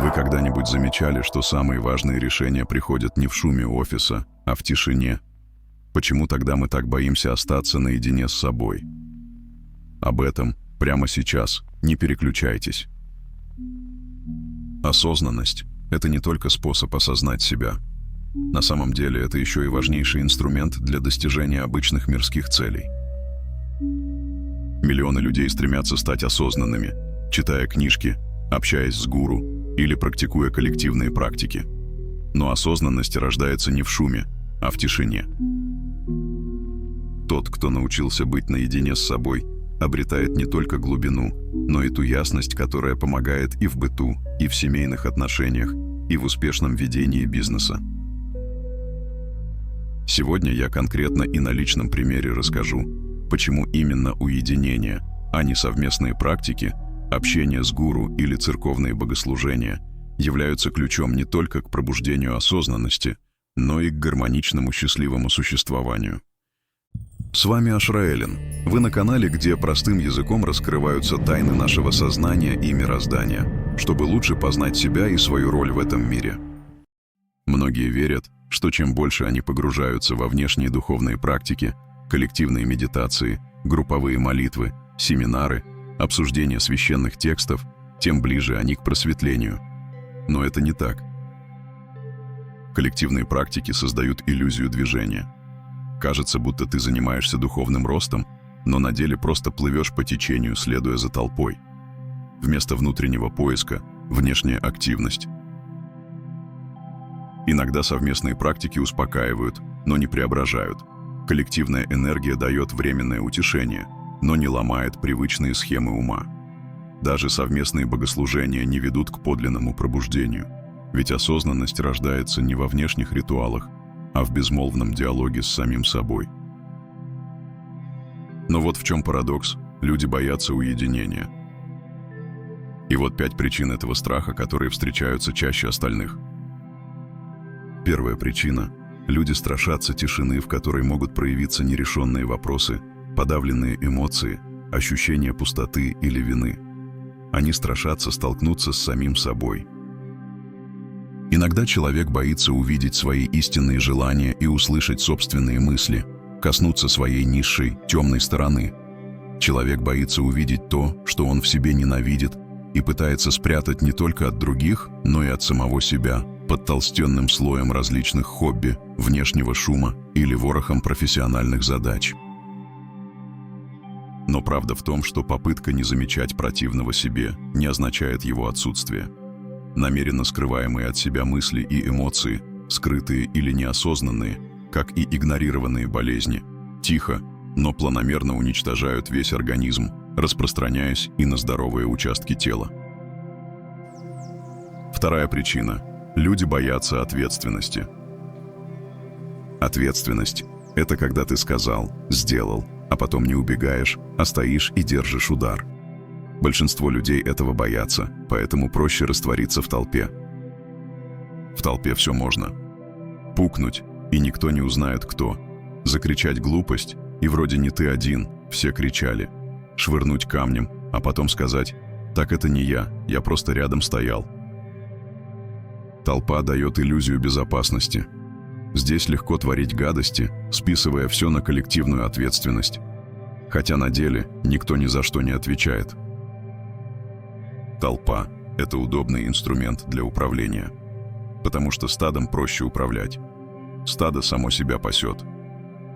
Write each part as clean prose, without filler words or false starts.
Вы когда-нибудь замечали, что самые важные решения приходят не в шуме офиса, а в тишине? Почему тогда мы так боимся остаться наедине с собой? Об этом прямо сейчас. Не переключайтесь. Осознанность — это не только способ осознать себя. На самом деле это еще и важнейший инструмент для достижения обычных мирских целей. Миллионы людей стремятся стать осознанными, читая книжки, общаясь с гуру или практикуя коллективные практики. Но осознанность рождается не в шуме, а в тишине. Тот, кто научился быть наедине с собой, обретает не только глубину, но и ту ясность, которая помогает и в быту, и в семейных отношениях, и в успешном ведении бизнеса. Сегодня я конкретно и на личном примере расскажу, почему именно уединение, а не совместные практики, общение с гуру или церковные богослужения являются ключом не только к пробуждению осознанности, но и к гармоничному счастливому существованию. С вами Ашраэлин. Вы на канале, где простым языком раскрываются тайны нашего сознания и мироздания, чтобы лучше познать себя и свою роль в этом мире. Многие верят, что чем больше они погружаются во внешние духовные практики, коллективные медитации, групповые молитвы, семинары, обсуждение священных текстов, тем ближе они к просветлению. Но это не так. Коллективные практики создают иллюзию движения. Кажется, будто ты занимаешься духовным ростом, но на деле просто плывешь по течению, следуя за толпой. Вместо внутреннего поиска – внешняя активность. Иногда совместные практики успокаивают, но не преображают. Коллективная энергия дает временное утешение, но не ломает привычные схемы ума. Даже совместные богослужения не ведут к подлинному пробуждению, ведь осознанность рождается не во внешних ритуалах, а в безмолвном диалоге с самим собой. Но вот в чем парадокс: люди боятся уединения. И вот 5 причин этого страха, которые встречаются чаще остальных. Первая причина – люди страшатся тишины, в которой могут проявиться нерешенные вопросы, подавленные эмоции, ощущение пустоты или вины. Они страшатся столкнуться с самим собой. Иногда человек боится увидеть свои истинные желания и услышать собственные мысли, коснуться своей низшей, темной стороны. Человек боится увидеть то, что он в себе ненавидит, и пытается спрятать не только от других, но и от самого себя, под толстенным слоем различных хобби, внешнего шума или ворохом профессиональных задач. Но правда в том, что попытка не замечать противного себе не означает его отсутствие. Намеренно скрываемые от себя мысли и эмоции, скрытые или неосознанные, как и игнорированные болезни, тихо, но планомерно уничтожают весь организм, распространяясь и на здоровые участки тела. Вторая причина – люди боятся ответственности. Ответственность – это когда ты сказал, сделал, а потом не убегаешь, а стоишь и держишь удар. Большинство людей этого боятся, поэтому проще раствориться в толпе. В толпе все можно. Пукнуть, и никто не узнает кто. Закричать глупость, и вроде не ты один, все кричали. Швырнуть камнем, а потом сказать: «Так это не я просто рядом стоял». Толпа дает иллюзию безопасности. Здесь легко творить гадости, списывая все на коллективную ответственность. Хотя на деле никто ни за что не отвечает. Толпа – это удобный инструмент для управления. Потому что стадом проще управлять. Стадо само себя пасет.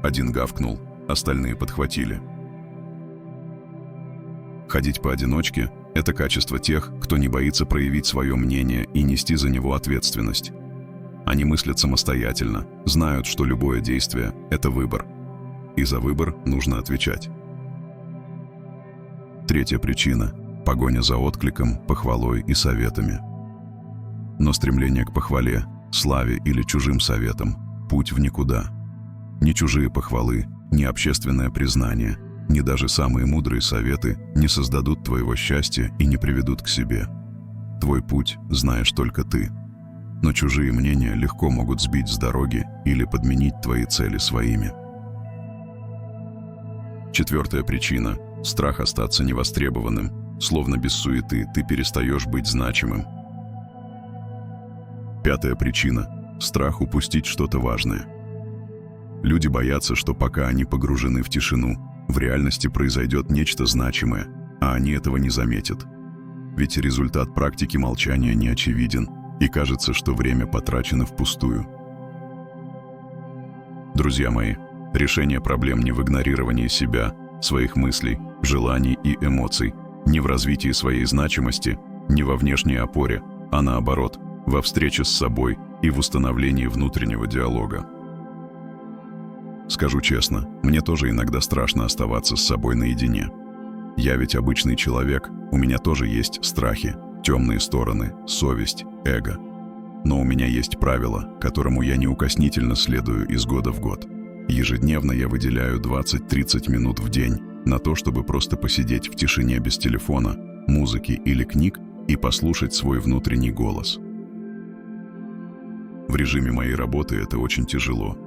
Один гавкнул, остальные подхватили. Ходить поодиночке – это качество тех, кто не боится проявить свое мнение и нести за него ответственность. Они мыслят самостоятельно, знают, что любое действие – это выбор. И за выбор нужно отвечать. Третья причина – погоня за откликом, похвалой и советами. Но стремление к похвале, славе или чужим советам – путь в никуда. Ни чужие похвалы, ни общественное признание, ни даже самые мудрые советы не создадут твоего счастья и не приведут к себе. Твой путь знаешь только ты. Но чужие мнения легко могут сбить с дороги или подменить твои цели своими. Четвертая причина – страх остаться невостребованным. Словно без суеты ты перестаешь быть значимым. Пятая причина – страх упустить что-то важное. Люди боятся, что пока они погружены в тишину, в реальности произойдет нечто значимое, а они этого не заметят. Ведь результат практики молчания не очевиден, и кажется, что время потрачено впустую. Друзья мои, решение проблем не в игнорировании себя, своих мыслей, желаний и эмоций, не в развитии своей значимости, не во внешней опоре, а наоборот, во встрече с собой и в установлении внутреннего диалога. Скажу честно, мне тоже иногда страшно оставаться с собой наедине. Я ведь обычный человек, у меня тоже есть страхи, темные стороны, совесть, эго. Но у меня есть правило, которому я неукоснительно следую из года в год. Ежедневно я выделяю 20-30 минут в день на то, чтобы просто посидеть в тишине без телефона, музыки или книг и послушать свой внутренний голос. В режиме моей работы это очень тяжело.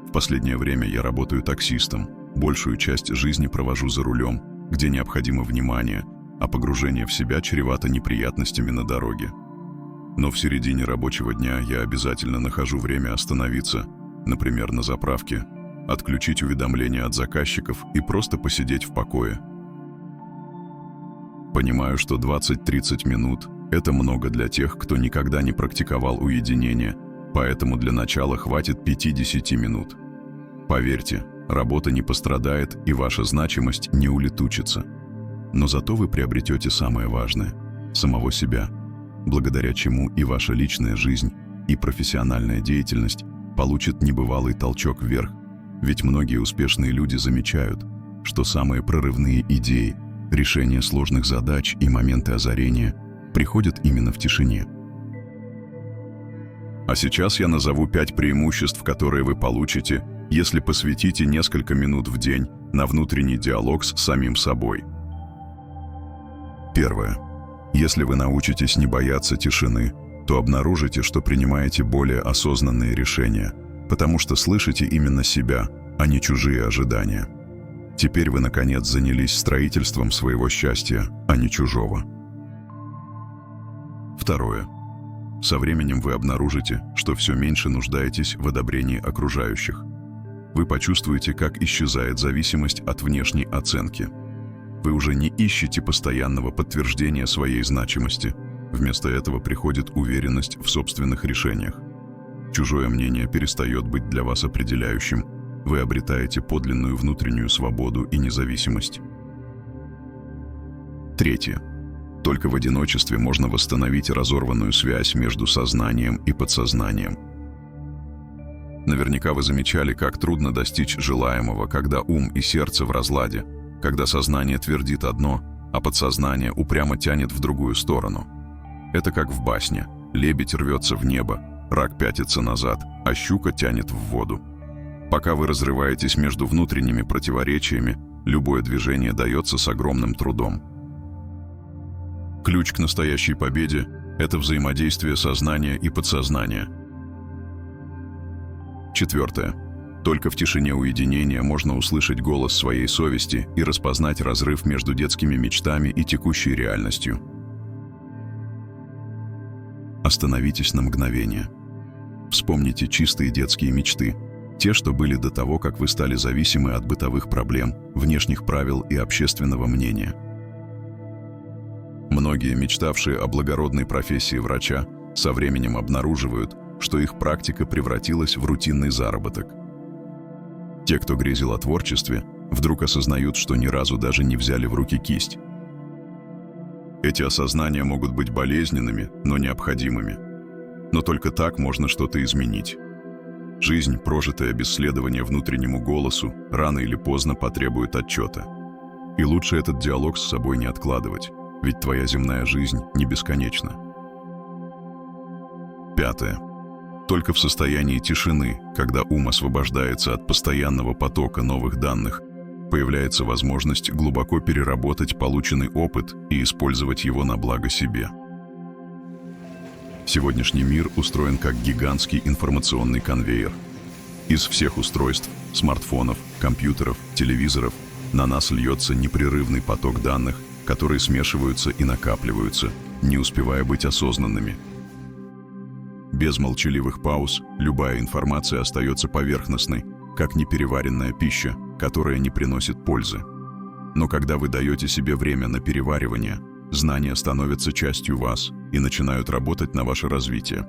В последнее время я работаю таксистом, большую часть жизни провожу за рулем, где необходимо внимание, а погружение в себя чревато неприятностями на дороге. Но в середине рабочего дня я обязательно нахожу время остановиться, например, на заправке, отключить уведомления от заказчиков и просто посидеть в покое. Понимаю, что 20-30 минут – это много для тех, кто никогда не практиковал уединение, поэтому для начала хватит 5-10 минут. Поверьте, работа не пострадает и ваша значимость не улетучится. Но зато вы приобретете самое важное – самого себя, благодаря чему и ваша личная жизнь, и профессиональная деятельность получат небывалый толчок вверх, ведь многие успешные люди замечают, что самые прорывные идеи, решения сложных задач и моменты озарения приходят именно в тишине. А сейчас я назову 5 преимуществ, которые вы получите, если посвятите несколько минут в день на внутренний диалог с самим собой. Первое. Если вы научитесь не бояться тишины, то обнаружите, что принимаете более осознанные решения, потому что слышите именно себя, а не чужие ожидания. Теперь вы, наконец, занялись строительством своего счастья, а не чужого. Второе. Со временем вы обнаружите, что все меньше нуждаетесь в одобрении окружающих. Вы почувствуете, как исчезает зависимость от внешней оценки. Вы уже не ищете постоянного подтверждения своей значимости. Вместо этого приходит уверенность в собственных решениях. Чужое мнение перестает быть для вас определяющим. Вы обретаете подлинную внутреннюю свободу и независимость. Третье. Только в одиночестве можно восстановить разорванную связь между сознанием и подсознанием. Наверняка вы замечали, как трудно достичь желаемого, когда ум и сердце в разладе, когда сознание твердит одно, а подсознание упрямо тянет в другую сторону. Это как в басне. Лебедь рвется в небо, рак пятится назад, а щука тянет в воду. Пока вы разрываетесь между внутренними противоречиями, любое движение дается с огромным трудом. Ключ к настоящей победе – это взаимодействие сознания и подсознания. Четвертое. Только в тишине уединения можно услышать голос своей совести и распознать разрыв между детскими мечтами и текущей реальностью. Остановитесь на мгновение. Вспомните чистые детские мечты, те, что были до того, как вы стали зависимы от бытовых проблем, внешних правил и общественного мнения. Многие, мечтавшие о благородной профессии врача, со временем обнаруживают, что их практика превратилась в рутинный заработок. Те, кто грезил о творчестве, вдруг осознают, что ни разу даже не взяли в руки кисть. Эти осознания могут быть болезненными, но необходимыми. Но только так можно что-то изменить. Жизнь, прожитая без следования внутреннему голосу, рано или поздно потребует отчета. И лучше этот диалог с собой не откладывать, ведь твоя земная жизнь не бесконечна. Пятое. Только в состоянии тишины, когда ум освобождается от постоянного потока новых данных, появляется возможность глубоко переработать полученный опыт и использовать его на благо себе. Сегодняшний мир устроен как гигантский информационный конвейер. Из всех устройств, смартфонов, компьютеров, телевизоров на нас льется непрерывный поток данных, которые смешиваются и накапливаются, не успевая быть осознанными. Без молчаливых пауз любая информация остается поверхностной, как непереваренная пища, которая не приносит пользы. Но когда вы даете себе время на переваривание, знания становятся частью вас и начинают работать на ваше развитие.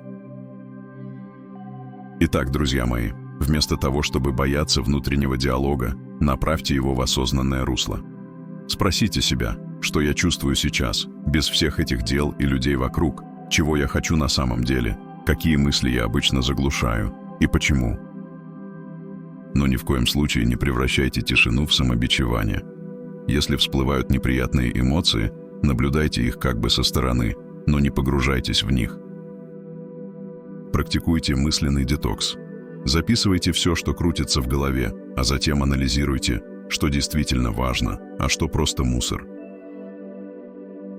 Итак, друзья мои, вместо того, чтобы бояться внутреннего диалога, направьте его в осознанное русло. Спросите себя, что я чувствую сейчас, без всех этих дел и людей вокруг, чего я хочу на самом деле, какие мысли я обычно заглушаю и почему. Но ни в коем случае не превращайте тишину в самобичевание. Если всплывают неприятные эмоции, наблюдайте их как бы со стороны, но не погружайтесь в них. Практикуйте мысленный детокс. Записывайте все, что крутится в голове, а затем анализируйте, что действительно важно, а что просто мусор.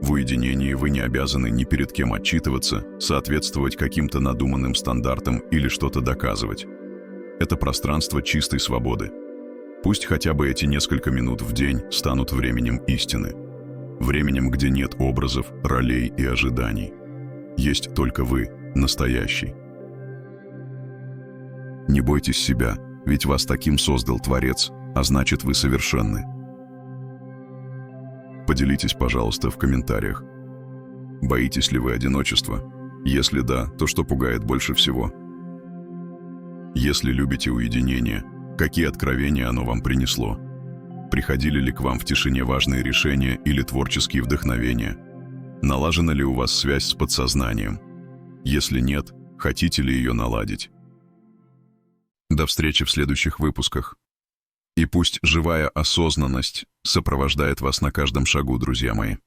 В уединении вы не обязаны ни перед кем отчитываться, соответствовать каким-то надуманным стандартам или что-то доказывать. Это пространство чистой свободы. Пусть хотя бы эти несколько минут в день станут временем истины. Временем, где нет образов, ролей и ожиданий. Есть только вы, настоящий. Не бойтесь себя, ведь вас таким создал Творец, а значит, вы совершенны. Поделитесь, пожалуйста, в комментариях. Боитесь ли вы одиночества? Если да, то что пугает больше всего? Если любите уединение, какие откровения оно вам принесло? Приходили ли к вам в тишине важные решения или творческие вдохновения? Налажена ли у вас связь с подсознанием? Если нет, хотите ли ее наладить? До встречи в следующих выпусках. И пусть живая осознанность сопровождает вас на каждом шагу, друзья мои.